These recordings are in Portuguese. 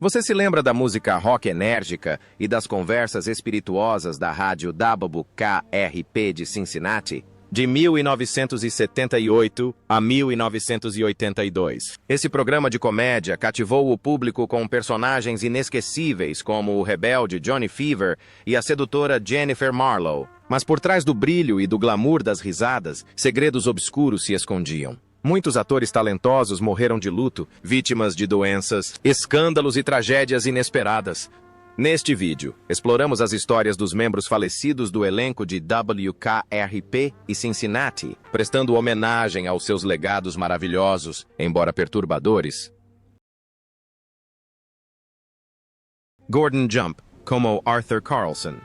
Você se lembra da música rock enérgica e das conversas espirituosas da rádio WKRP de Cincinnati? De 1978 a 1982. Esse programa de comédia cativou o público com personagens inesquecíveis como o rebelde Johnny Fever e a sedutora Jennifer Marlowe. Mas por trás do brilho e do glamour das risadas, segredos obscuros se escondiam. Muitos atores talentosos morreram de luto, vítimas de doenças, escândalos e tragédias inesperadas. Neste vídeo, exploramos as histórias dos membros falecidos do elenco de WKRP e Cincinnati, prestando homenagem aos seus legados maravilhosos, embora perturbadores. Gordon Jump, como Arthur Carlson.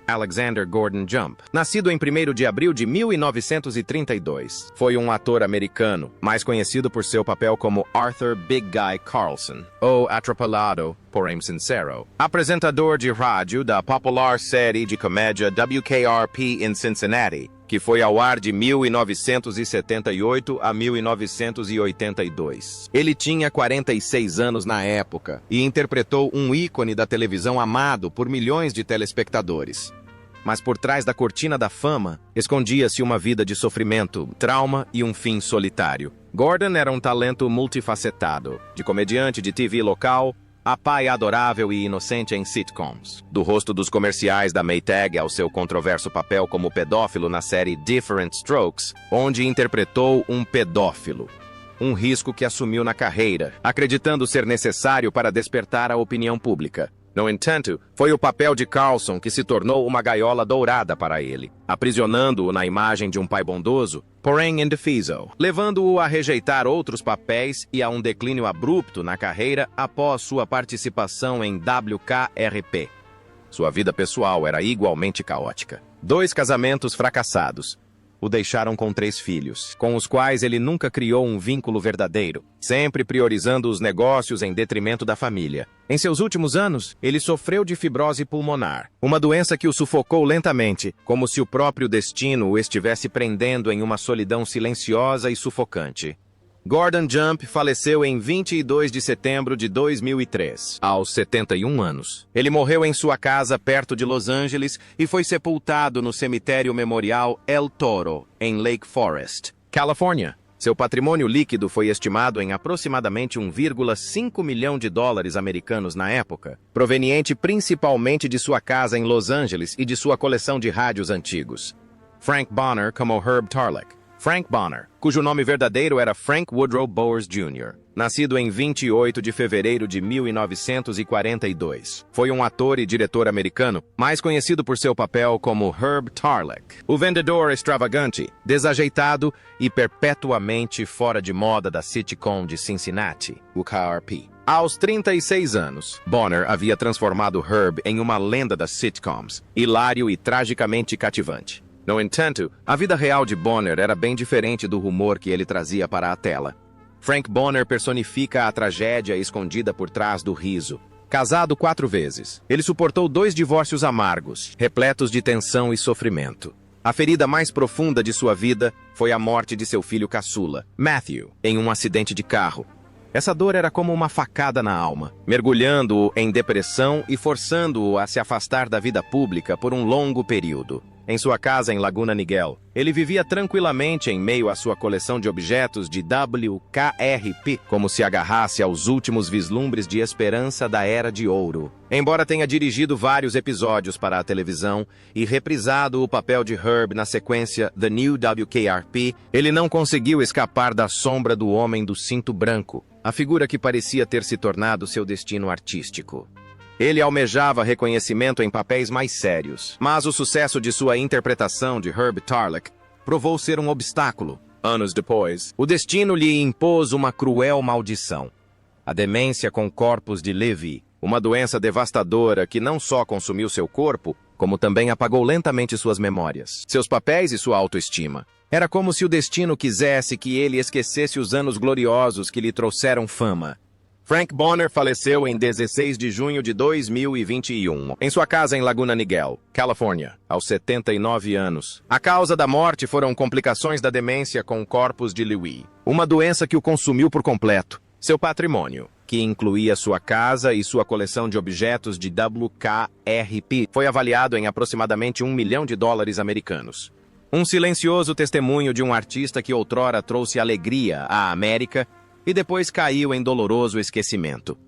Alexander Gordon Jump, nascido em 1º de abril de 1932, foi um ator americano, mais conhecido por seu papel como Arthur Big Guy Carlson, ou Atrapalhado, porém sincero. Apresentador de rádio da popular série de comédia WKRP em Cincinnati, que foi ao ar de 1978 a 1982. Ele tinha 46 anos na época e interpretou um ícone da televisão amado por milhões de telespectadores. Mas por trás da cortina da fama, escondia-se uma vida de sofrimento, trauma e um fim solitário. Gordon era um talento multifacetado, de comediante de TV local, a pai adorável e inocente em sitcoms. Do rosto dos comerciais da Maytag ao seu controverso papel como pedófilo na série Diff'rent Strokes, onde interpretou um pedófilo. Um risco que assumiu na carreira, acreditando ser necessário para despertar a opinião pública. No entanto, foi o papel de Carlson que se tornou uma gaiola dourada para ele, aprisionando-o na imagem de um pai bondoso, porém indefeso, levando-o a rejeitar outros papéis e a um declínio abrupto na carreira após sua participação em WKRP. Sua vida pessoal era igualmente caótica. 2 casamentos fracassados o deixaram com 3 filhos, com os quais ele nunca criou um vínculo verdadeiro, sempre priorizando os negócios em detrimento da família. Em seus últimos anos, ele sofreu de fibrose pulmonar, uma doença que o sufocou lentamente, como se o próprio destino o estivesse prendendo em uma solidão silenciosa e sufocante. Gordon Jump faleceu em 22 de setembro de 2003, aos 71 anos. Ele morreu em sua casa perto de Los Angeles e foi sepultado no cemitério memorial El Toro, em Lake Forest, Califórnia. Seu patrimônio líquido foi estimado em aproximadamente 1,5 milhão de dólares americanos na época, proveniente principalmente de sua casa em Los Angeles e de sua coleção de rádios antigos. Frank Bonner como Herb Tarlek. Frank Bonner, cujo nome verdadeiro era Frank Woodrow Bowers Jr., nascido em 28 de fevereiro de 1942. Foi um ator e diretor americano, mais conhecido por seu papel como Herb Tarlek, o vendedor extravagante, desajeitado e perpetuamente fora de moda da sitcom de Cincinnati, o KRP. Aos 36 anos, Bonner havia transformado Herb em uma lenda das sitcoms, hilário e tragicamente cativante. No entanto, a vida real de Bonner era bem diferente do rumor que ele trazia para a tela. Frank Bonner personifica a tragédia escondida por trás do riso. Casado 4 vezes, ele suportou 2 divórcios amargos, repletos de tensão e sofrimento. A ferida mais profunda de sua vida foi a morte de seu filho caçula, Matthew, em um acidente de carro. Essa dor era como uma facada na alma, mergulhando-o em depressão e forçando-o a se afastar da vida pública por um longo período. Em sua casa em Laguna Niguel, ele vivia tranquilamente em meio à sua coleção de objetos de WKRP, como se agarrasse aos últimos vislumbres de esperança da Era de Ouro. Embora tenha dirigido vários episódios para a televisão e reprisado o papel de Herb na sequência The New WKRP, ele não conseguiu escapar da sombra do homem do cinto branco, a figura que parecia ter se tornado seu destino artístico. Ele almejava reconhecimento em papéis mais sérios, mas o sucesso de sua interpretação de Herb Tarlek provou ser um obstáculo. Anos depois, o destino lhe impôs uma cruel maldição. A demência com corpos de Lewy, uma doença devastadora que não só consumiu seu corpo, como também apagou lentamente suas memórias, seus papéis e sua autoestima. Era como se o destino quisesse que ele esquecesse os anos gloriosos que lhe trouxeram fama. Frank Bonner faleceu em 16 de junho de 2021, em sua casa em Laguna Niguel, Califórnia, aos 79 anos. A causa da morte foram complicações da demência com corpos de Lewy, uma doença que o consumiu por completo. Seu patrimônio, que incluía sua casa e sua coleção de objetos de WKRP, foi avaliado em aproximadamente US$ 1 milhão americanos. Um silencioso testemunho de um artista que outrora trouxe alegria à América e depois caiu em doloroso esquecimento.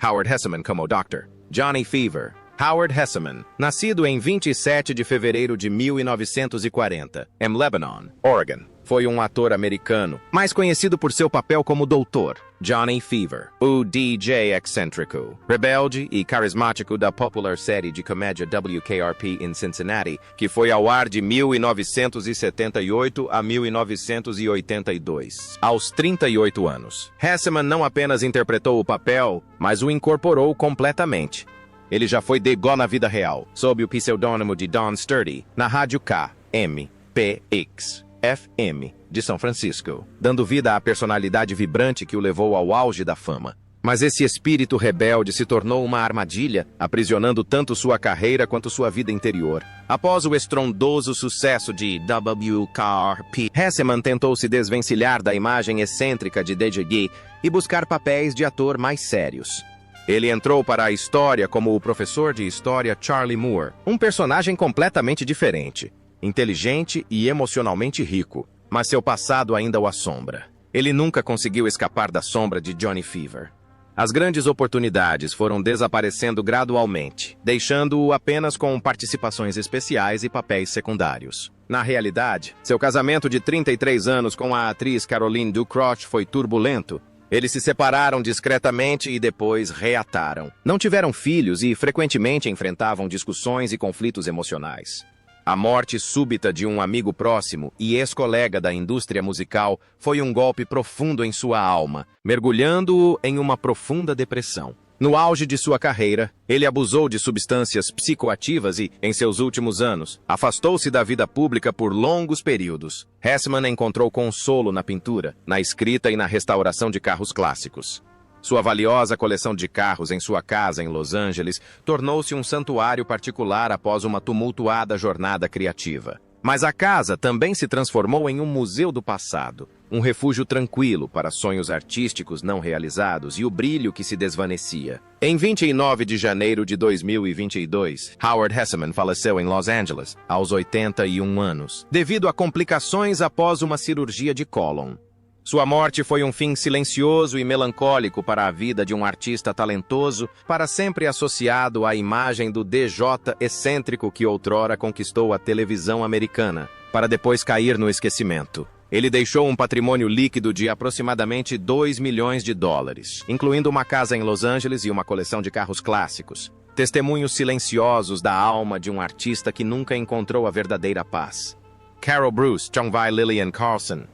Howard Hesseman como Dr. Johnny Fever. Howard Hesseman, nascido em 27 de fevereiro de 1940, em Lebanon, Oregon, foi um ator americano, mais conhecido por seu papel como Dr. Johnny Fever, o DJ excêntrico, rebelde e carismático da popular série de comédia WKRP em Cincinnati, que foi ao ar de 1978 a 1982. Aos 38 anos, Hesseman não apenas interpretou o papel, mas o incorporou completamente. Ele já foi Degó na vida real, sob o pseudônimo de Don Sturdy, na rádio KMPX-FM de São Francisco, dando vida à personalidade vibrante que o levou ao auge da fama. Mas esse espírito rebelde se tornou uma armadilha, aprisionando tanto sua carreira quanto sua vida interior. Após o estrondoso sucesso de WKRP, Hesseman tentou se desvencilhar da imagem excêntrica de DJ e buscar papéis de ator mais sérios. Ele entrou para a história como o professor de história Charlie Moore, um personagem completamente diferente, inteligente e emocionalmente rico, mas seu passado ainda o assombra. Ele nunca conseguiu escapar da sombra de Johnny Fever. As grandes oportunidades foram desaparecendo gradualmente, deixando-o apenas com participações especiais e papéis secundários. Na realidade, seu casamento de 33 anos com a atriz Caroline Ducrotch foi turbulento. Eles se separaram discretamente e depois reataram. Não tiveram filhos e frequentemente enfrentavam discussões e conflitos emocionais. A morte súbita de um amigo próximo e ex-colega da indústria musical foi um golpe profundo em sua alma, mergulhando-o em uma profunda depressão. No auge de sua carreira, ele abusou de substâncias psicoativas e, em seus últimos anos, afastou-se da vida pública por longos períodos. Hesseman encontrou consolo na pintura, na escrita e na restauração de carros clássicos. Sua valiosa coleção de carros em sua casa em Los Angeles tornou-se um santuário particular após uma tumultuada jornada criativa. Mas a casa também se transformou em um museu do passado, um refúgio tranquilo para sonhos artísticos não realizados e o brilho que se desvanecia. Em 29 de janeiro de 2022, Howard Hesseman faleceu em Los Angeles, aos 81 anos, devido a complicações após uma cirurgia de cólon. Sua morte foi um fim silencioso e melancólico para a vida de um artista talentoso, para sempre associado à imagem do DJ excêntrico que outrora conquistou a televisão americana, para depois cair no esquecimento. Ele deixou um patrimônio líquido de aproximadamente US$ 2 milhões, incluindo uma casa em Los Angeles e uma coleção de carros clássicos. Testemunhos silenciosos da alma de um artista que nunca encontrou a verdadeira paz. Carol Bruce Chongvai Lillian Carlson.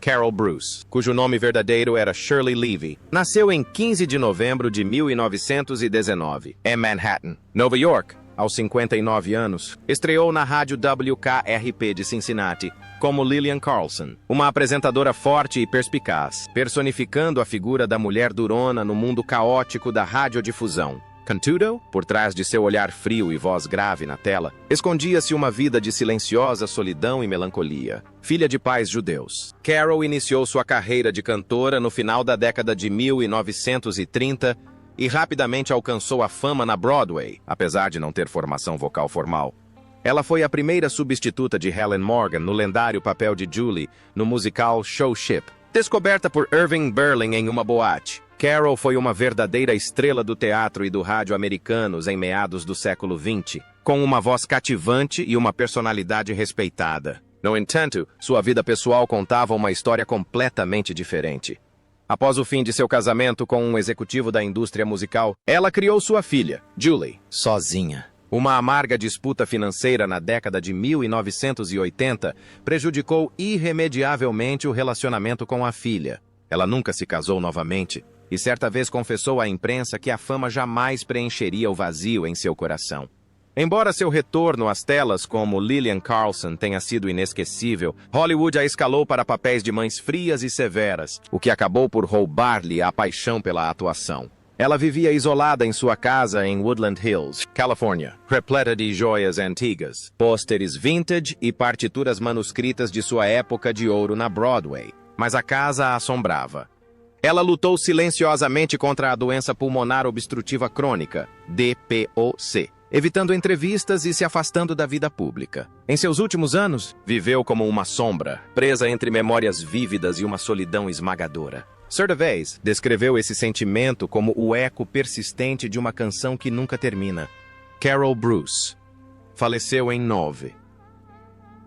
Carol Bruce, cujo nome verdadeiro era Shirley Levy, nasceu em 15 de novembro de 1919, em Manhattan, Nova York. Aos 59 anos, estreou na rádio WKRP de Cincinnati como Lillian Carlson, uma apresentadora forte e perspicaz, personificando a figura da mulher durona no mundo caótico da radiodifusão. Contudo, por trás de seu olhar frio e voz grave na tela, escondia-se uma vida de silenciosa solidão e melancolia. Filha de pais judeus, Carol iniciou sua carreira de cantora no final da década de 1930 e rapidamente alcançou a fama na Broadway, apesar de não ter formação vocal formal. Ela foi a primeira substituta de Helen Morgan no lendário papel de Julie no musical Show Ship. Descoberta por Irving Berlin em uma boate, Carol foi uma verdadeira estrela do teatro e do rádio americanos em meados do século XX, com uma voz cativante e uma personalidade respeitada. No entanto, sua vida pessoal contava uma história completamente diferente. Após o fim de seu casamento com um executivo da indústria musical, ela criou sua filha, Julie, sozinha. Uma amarga disputa financeira na década de 1980 prejudicou irremediavelmente o relacionamento com a filha. Ela nunca se casou novamente e certa vez confessou à imprensa que a fama jamais preencheria o vazio em seu coração. Embora seu retorno às telas como Lillian Carlson tenha sido inesquecível, Hollywood a escalou para papéis de mães frias e severas, o que acabou por roubar-lhe a paixão pela atuação. Ela vivia isolada em sua casa em Woodland Hills, Califórnia, repleta de joias antigas, pôsteres vintage e partituras manuscritas de sua época de ouro na Broadway. Mas a casa a assombrava. Ela lutou silenciosamente contra a doença pulmonar obstrutiva crônica, DPOC, evitando entrevistas e se afastando da vida pública. Em seus últimos anos, viveu como uma sombra, presa entre memórias vívidas e uma solidão esmagadora. Cervantes descreveu esse sentimento como o eco persistente de uma canção que nunca termina. Carol Bruce faleceu em 9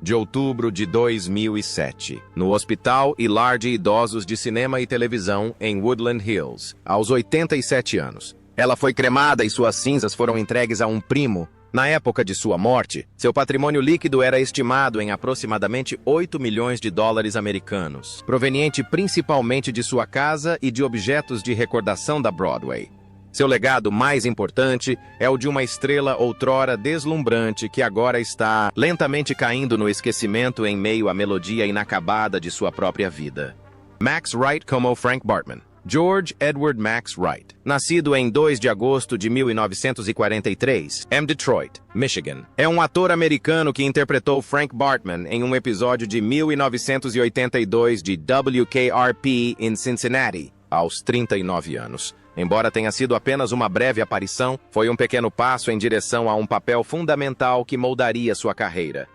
de outubro de 2007, no Hospital e Lar de Idosos de Cinema e Televisão em Woodland Hills, aos 87 anos. Ela foi cremada e suas cinzas foram entregues a um primo. Na época de sua morte, seu patrimônio líquido era estimado em aproximadamente 8 milhões de dólares americanos, proveniente principalmente de sua casa e de objetos de recordação da Broadway. Seu legado mais importante é o de uma estrela outrora deslumbrante que agora está lentamente caindo no esquecimento em meio à melodia inacabada de sua própria vida. Max Wright como Frank Bartman. George Edward Max Wright, nascido em 2 de agosto de 1943, em Detroit, Michigan, é um ator americano que interpretou Frank Bartman em um episódio de 1982 de WKRP em Cincinnati, aos 39 anos. Embora tenha sido apenas uma breve aparição, foi um pequeno passo em direção a um papel fundamental que moldaria sua carreira.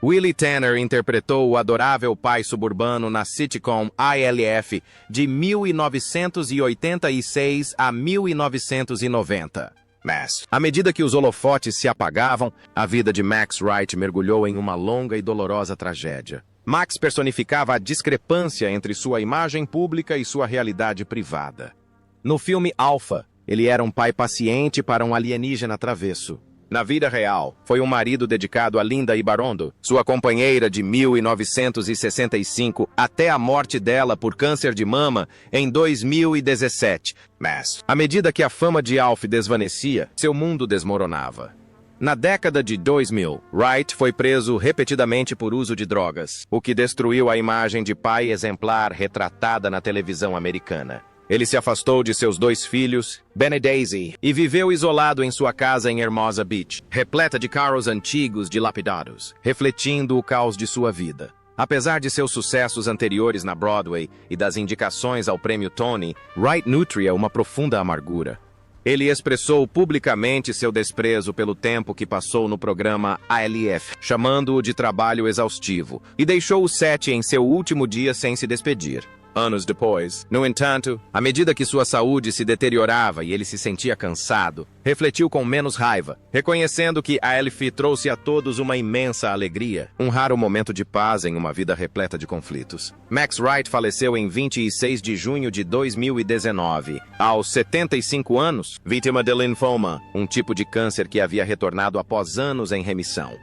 Willie Tanner interpretou o adorável pai suburbano na sitcom ILF de 1986 a 1990. Mas, à medida que os holofotes se apagavam, a vida de Max Wright mergulhou em uma longa e dolorosa tragédia. Max personificava a discrepância entre sua imagem pública e sua realidade privada. No filme Alpha, ele era um pai paciente para um alienígena travesso. Na vida real, foi um marido dedicado a Linda Ibarondo, sua companheira de 1965 até a morte dela por câncer de mama em 2017. Mas, à medida que a fama de Alf desvanecia, seu mundo desmoronava. Na década de 2000, Wright foi preso repetidamente por uso de drogas, o que destruiu a imagem de pai exemplar retratada na televisão americana. Ele se afastou de seus 2 filhos, Ben e Daisy, e viveu isolado em sua casa em Hermosa Beach, repleta de carros antigos dilapidados, refletindo o caos de sua vida. Apesar de seus sucessos anteriores na Broadway e das indicações ao prêmio Tony, Wright nutria uma profunda amargura. Ele expressou publicamente seu desprezo pelo tempo que passou no programa ILF, chamando-o de trabalho exaustivo, e deixou o set em seu último dia sem se despedir. Anos depois, no entanto, à medida que sua saúde se deteriorava e ele se sentia cansado, refletiu com menos raiva, reconhecendo que a ILF trouxe a todos uma imensa alegria, um raro momento de paz em uma vida repleta de conflitos. Max Wright faleceu em 26 de junho de 2019, aos 75 anos, vítima de linfoma, um tipo de câncer que havia retornado após anos em remissão.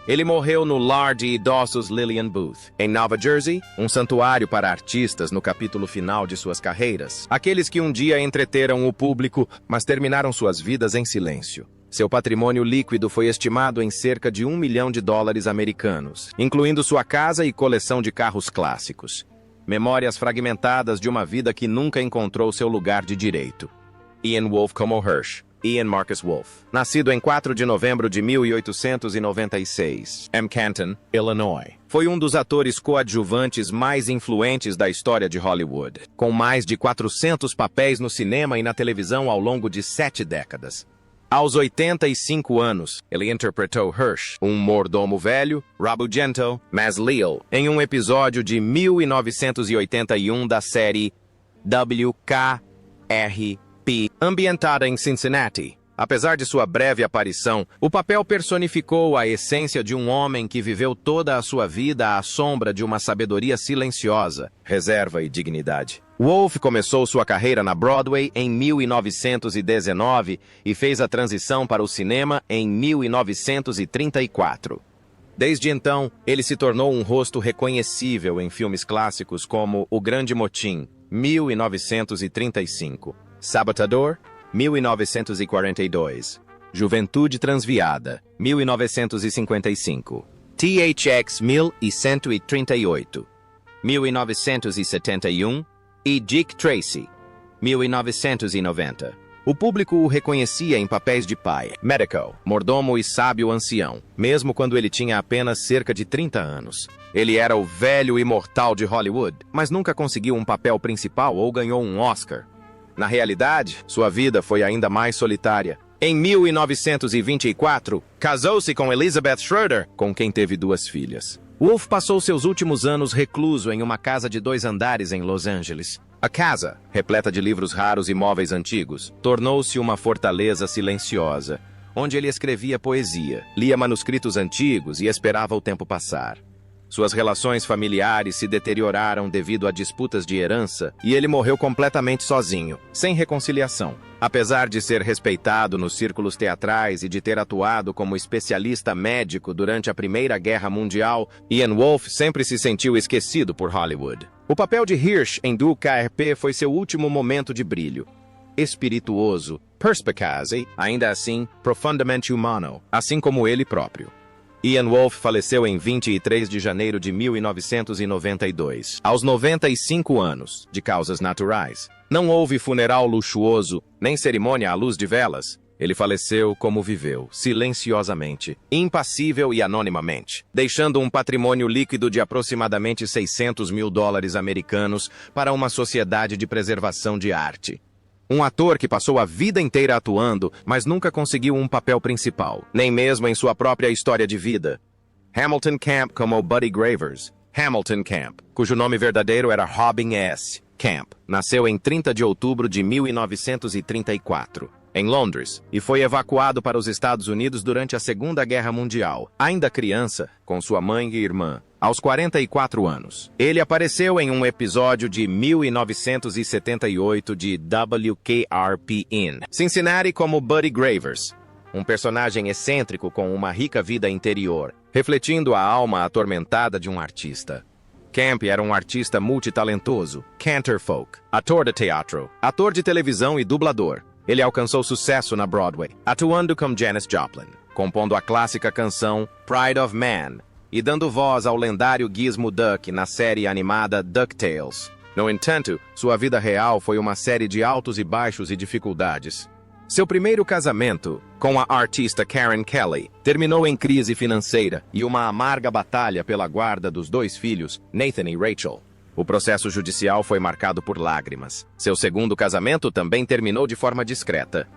Ele morreu no Lar de Idosos Lillian Booth, em Nova Jersey, um santuário para artistas no capítulo final de suas carreiras, aqueles que um dia entreteram o público, mas terminaram suas vidas em silêncio. Seu patrimônio líquido foi estimado em cerca de 1 milhão de dólares americanos, incluindo sua casa e coleção de carros clássicos. Memórias fragmentadas de uma vida que nunca encontrou seu lugar de direito. Ian Wolfe como Hirsch. Ian Marcus Wolfe, nascido em 4 de novembro de 1896, em Canton, Illinois. Foi um dos atores coadjuvantes mais influentes da história de Hollywood, com mais de 400 papéis no cinema e na televisão ao longo de 7 décadas. Aos 85 anos, ele interpretou Hirsch, um mordomo velho, rabugento, mas leal, em um episódio de 1981 da série WKRP, ambientada em Cincinnati. Apesar de sua breve aparição, o papel personificou a essência de um homem que viveu toda a sua vida à sombra de uma sabedoria silenciosa, reserva e dignidade. Wolfe começou sua carreira na Broadway em 1919 e fez a transição para o cinema em 1934. Desde então, ele se tornou um rosto reconhecível em filmes clássicos como O Grande Motim, 1935, Sabotador, 1942, Juventude Transviada, 1955, THX 1138, 1971 e Dick Tracy, 1990. O público o reconhecia em papéis de pai, medical, mordomo e sábio ancião, mesmo quando ele tinha apenas cerca de 30 anos. Ele era o velho imortal de Hollywood, mas nunca conseguiu um papel principal ou ganhou um Oscar. Na realidade, sua vida foi ainda mais solitária. Em 1924, casou-se com Elizabeth Schroeder, com quem teve 2 filhas. Wolfe passou seus últimos anos recluso em uma casa de 2 andares em Los Angeles. A casa, repleta de livros raros e móveis antigos, tornou-se uma fortaleza silenciosa, onde ele escrevia poesia, lia manuscritos antigos e esperava o tempo passar. Suas relações familiares se deterioraram devido a disputas de herança e ele morreu completamente sozinho, sem reconciliação. Apesar de ser respeitado nos círculos teatrais e de ter atuado como especialista médico durante a Primeira Guerra Mundial, Ian Wolfe sempre se sentiu esquecido por Hollywood. O papel de Hirsch em Do KRP foi seu último momento de brilho. Espirituoso, perspicaz e, ainda assim, profundamente humano, assim como ele próprio. Ian Wolfe faleceu em 23 de janeiro de 1992, aos 95 anos, de causas naturais. Não houve funeral luxuoso, nem cerimônia à luz de velas. Ele faleceu como viveu, silenciosamente, impassível e anonimamente, deixando um patrimônio líquido de aproximadamente $600 mil americanos para uma sociedade de preservação de arte. Um ator que passou a vida inteira atuando, mas nunca conseguiu um papel principal, nem mesmo em sua própria história de vida. Hamilton Camp como Buddy Gravers. Hamilton Camp, cujo nome verdadeiro era Robin S. Camp, nasceu em 30 de outubro de 1934, em Londres, e foi evacuado para os Estados Unidos durante a Segunda Guerra Mundial, ainda criança, com sua mãe e irmã. Aos 44 anos, ele apareceu em um episódio de 1978 de WKRP in Cincinnati como Buddy Gravers, um personagem excêntrico com uma rica vida interior, refletindo a alma atormentada de um artista. Camp era um artista multitalentoso, cantor-folk, ator de teatro, ator de televisão e dublador. Ele alcançou sucesso na Broadway, atuando como Janis Joplin, compondo a clássica canção Pride of Man, e dando voz ao lendário Gizmo Duck na série animada DuckTales. No entanto, sua vida real foi uma série de altos e baixos e dificuldades. Seu primeiro casamento, com a artista Karen Kelly, terminou em crise financeira e uma amarga batalha pela guarda dos 2 filhos, Nathan e Rachel. O processo judicial foi marcado por lágrimas. Seu segundo casamento também terminou de forma discreta.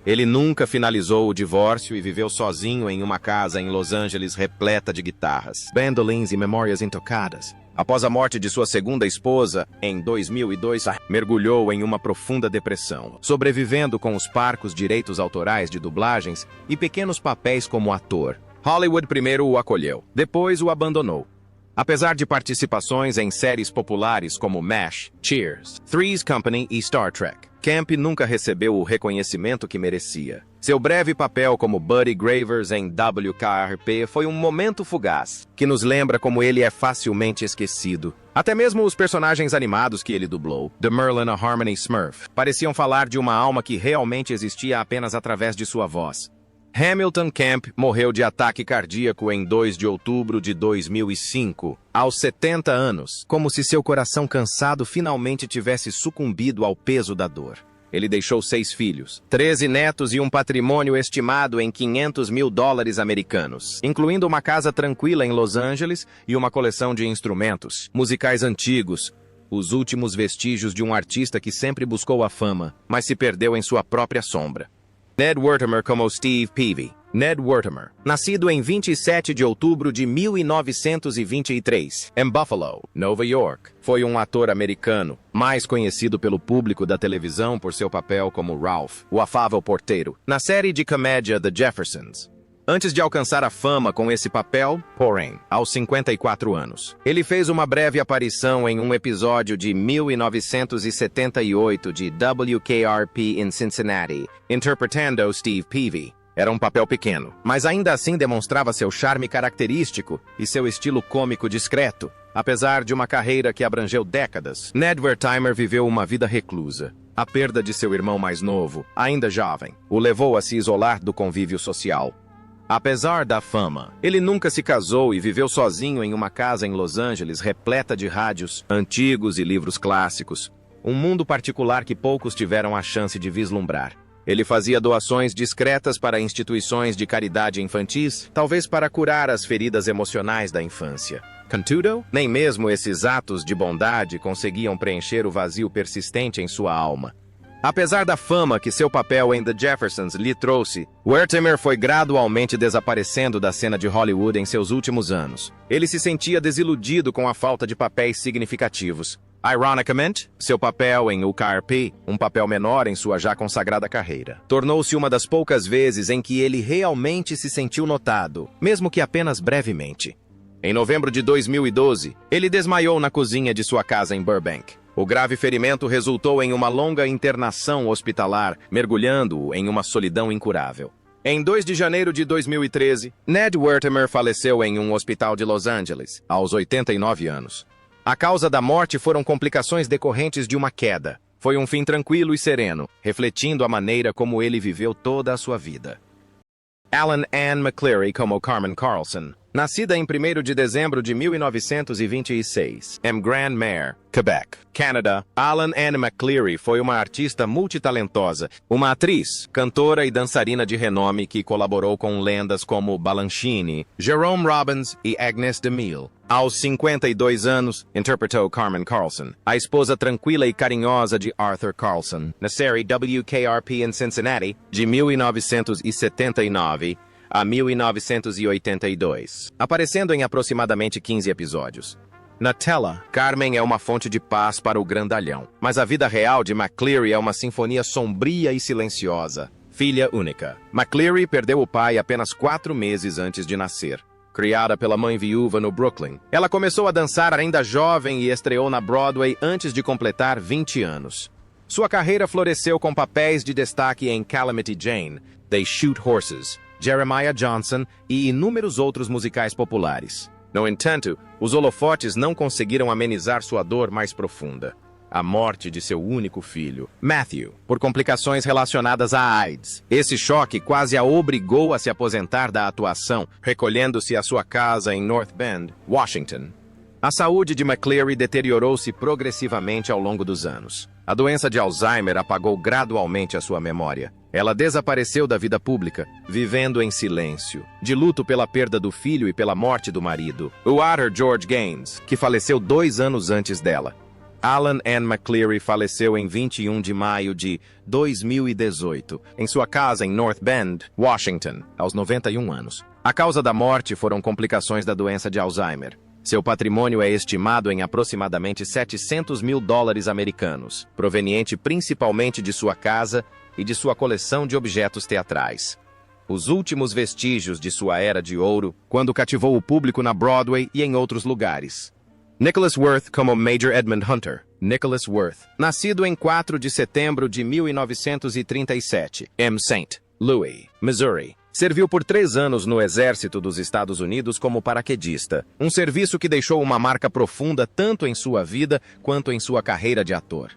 Ele nunca finalizou o divórcio e viveu sozinho em uma casa em Los Angeles repleta de guitarras, bandolins e memórias intocadas. Após a morte de sua segunda esposa, em 2002, mergulhou em uma profunda depressão, sobrevivendo com os parcos direitos autorais de dublagens e pequenos papéis como ator. Hollywood primeiro o acolheu, depois o abandonou. Apesar de participações em séries populares como MASH, Cheers, Three's Company e Star Trek, Camp nunca recebeu o reconhecimento que merecia. Seu breve papel como Buddy Gravers em WKRP foi um momento fugaz, que nos lembra como ele é facilmente esquecido. Até mesmo os personagens animados que ele dublou, The Merlin a Harmony Smurf, pareciam falar de uma alma que realmente existia apenas através de sua voz. Hamilton Camp morreu de ataque cardíaco em 2 de outubro de 2005, aos 70 anos, como se seu coração cansado finalmente tivesse sucumbido ao peso da dor. Ele deixou 6 filhos, 13 netos e um patrimônio estimado em $500 mil americanos, incluindo uma casa tranquila em Los Angeles e uma coleção de instrumentos, musicais antigos, os últimos vestígios de um artista que sempre buscou a fama, mas se perdeu em sua própria sombra. Ned Wertheimer como Steve Peavy. Ned Wertheimer, nascido em 27 de outubro de 1923, em Buffalo, Nova York, foi um ator americano, mais conhecido pelo público da televisão por seu papel como Ralph, o afável porteiro, na série de comédia The Jeffersons. Antes de alcançar a fama com esse papel, porém, aos 54 anos, ele fez uma breve aparição em um episódio de 1978 de WKRP in Cincinnati, interpretando Steve Peavy. Era um papel pequeno, mas ainda assim demonstrava seu charme característico e seu estilo cômico discreto, apesar de uma carreira que abrangeu décadas. Ned Wertheimer viveu uma vida reclusa. A perda de seu irmão mais novo, ainda jovem, o levou a se isolar do convívio social. Apesar da fama, ele nunca se casou e viveu sozinho em uma casa em Los Angeles repleta de rádios, antigos e livros clássicos, um mundo particular que poucos tiveram a chance de vislumbrar. Ele fazia doações discretas para instituições de caridade infantis, talvez para curar as feridas emocionais da infância. Contudo, nem mesmo esses atos de bondade conseguiam preencher o vazio persistente em sua alma. Apesar da fama que seu papel em The Jeffersons lhe trouxe, Wertheimer foi gradualmente desaparecendo da cena de Hollywood em seus últimos anos. Ele se sentia desiludido com a falta de papéis significativos. Ironicamente, seu papel em O KRP, um papel menor em sua já consagrada carreira, tornou-se uma das poucas vezes em que ele realmente se sentiu notado, mesmo que apenas brevemente. Em novembro de 2012, ele desmaiou na cozinha de sua casa em Burbank. O grave ferimento resultou em uma longa internação hospitalar, mergulhando-o em uma solidão incurável. Em 2 de janeiro de 2013, Ned Wertheimer faleceu em um hospital de Los Angeles, aos 89 anos. A causa da morte foram complicações decorrentes de uma queda. Foi um fim tranquilo e sereno, refletindo a maneira como ele viveu toda a sua vida. Alan Ann McCleary como Carmen Carlson. Nascida em 1º de dezembro de 1926, em Grand-Mère, Quebec, Canadá, Alan Ann McCleary foi uma artista multitalentosa, uma atriz, cantora e dançarina de renome que colaborou com lendas como Balanchine, Jerome Robbins e Agnes DeMille. Aos 52 anos, interpretou Carmen Carlson, a esposa tranquila e carinhosa de Arthur Carlson, na série WKRP em Cincinnati, de 1979 a 1982, aparecendo em aproximadamente 15 episódios. Na tela, Carmen é uma fonte de paz para o grandalhão, mas a vida real de McCleary é uma sinfonia sombria e silenciosa. Filha única, McCleary perdeu o pai apenas 4 meses antes de nascer. Criada pela mãe viúva no Brooklyn, ela começou a dançar ainda jovem e estreou na Broadway antes de completar 20 anos. Sua carreira floresceu com papéis de destaque em Calamity Jane, They Shoot Horses, Jeremiah Johnson e inúmeros outros musicais populares. No entanto, os holofotes não conseguiram amenizar sua dor mais profunda. A morte de seu único filho, Matthew, por complicações relacionadas à AIDS. Esse choque quase a obrigou a se aposentar da atuação, recolhendo-se à sua casa em North Bend, Washington. A saúde de McCleary deteriorou-se progressivamente ao longo dos anos. A doença de Alzheimer apagou gradualmente a sua memória. Ela desapareceu da vida pública, vivendo em silêncio, de luto pela perda do filho e pela morte do marido, o ator George Gaines, que faleceu 2 anos antes dela. Alan Ann McCleary faleceu em 21 de maio de 2018, em sua casa em North Bend, Washington, aos 91 anos. A causa da morte foram complicações da doença de Alzheimer. Seu patrimônio é estimado em aproximadamente $700 mil americanos, proveniente principalmente de sua casa e de sua coleção de objetos teatrais. Os últimos vestígios de sua era de ouro, quando cativou o público na Broadway e em outros lugares. Nicholas Worth como Major Edmund Hunter. Nicholas Worth, nascido em 4 de setembro de 1937, em St. Louis, Missouri. Serviu por 3 anos no Exército dos Estados Unidos como paraquedista, um serviço que deixou uma marca profunda tanto em sua vida quanto em sua carreira de ator.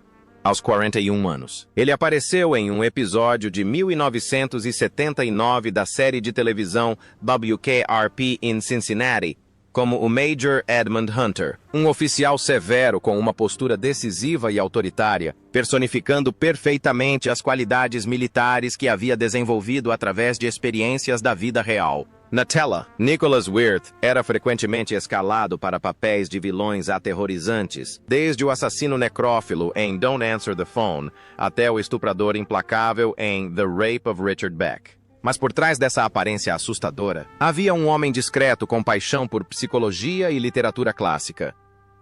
Aos 41 anos, ele apareceu em um episódio de 1979 da série de televisão WKRP in Cincinnati, como o Major Edmund Hunter, um oficial severo com uma postura decisiva e autoritária, personificando perfeitamente as qualidades militares que havia desenvolvido através de experiências da vida real. Na tela, Nicholas Worth era frequentemente escalado para papéis de vilões aterrorizantes, desde o assassino necrófilo em Don't Answer the Phone até o estuprador implacável em The Rape of Richard Beck. Mas por trás dessa aparência assustadora, havia um homem discreto com paixão por psicologia e literatura clássica.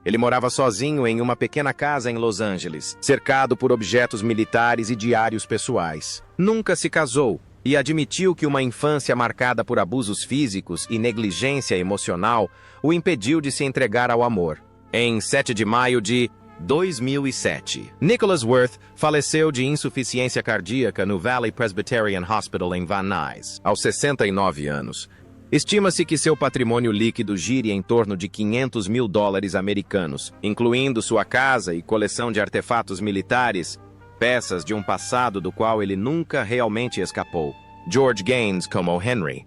Ele morava sozinho em uma pequena casa em Los Angeles, cercado por objetos militares e diários pessoais. Nunca se casou e admitiu que uma infância marcada por abusos físicos e negligência emocional o impediu de se entregar ao amor. Em 7 de maio de 2007, Nicholas Worth faleceu de insuficiência cardíaca no Valley Presbyterian Hospital em Van Nuys, aos 69 anos. Estima-se que seu patrimônio líquido gire em torno de $500 mil americanos, incluindo sua casa e coleção de artefatos militares, peças de um passado do qual ele nunca realmente escapou. George Gaines como Henry.